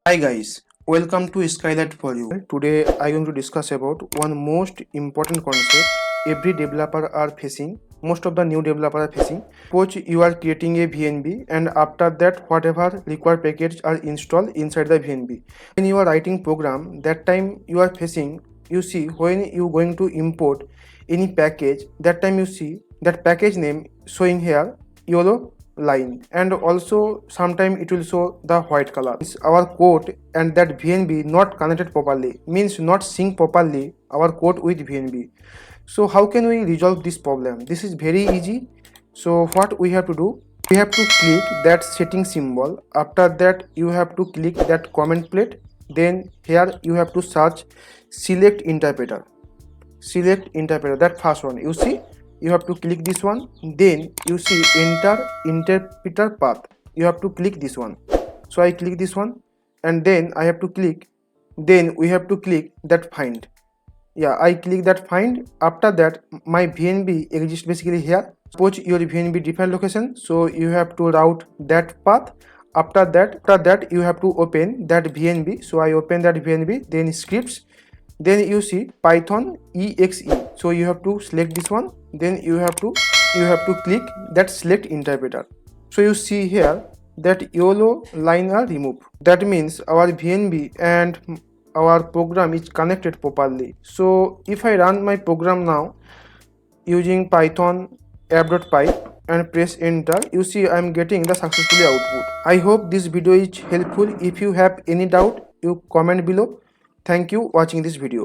Hi guys, welcome to Skylight for You. Today I am going to discuss about one most important concept every developer are facing. Most of the new developer are facing. Suppose you are creating a VNB and after that whatever required packages are installed inside the VNB. When you are writing program, that time you are facing, you see when you going to import any package, that time you see that package name showing here yellow line, and also sometime it will show the white color. Means our code and that VNB not connected properly, means not sync properly our code with VNB. So how can we resolve this problem? This is very easy. So what we have to do, we have to click that setting symbol. After that you have to click that comment plate. Then here you have to search select interpreter. Select interpreter, that first one you see, you have to click this one. Then you see enter interpreter path, you have to click this one. So I click this one and then I have to click, then we have to click that find. Yeah, I click that find. After that my VNB exists basically here. Suppose your VNB different location, so you have to route that path. After that you have to open that VNB. So I open that VNB, then scripts, then you see Python exe. So you have to select this one, then you have to click that select interpreter. So you see here that yellow line are removed. That means our VNB and our program is connected properly. So if I run my program now using Python app.py and press enter, you see I am getting the successfully output. I hope this video is helpful. If you have any doubt, you comment below. Thank you watching this video.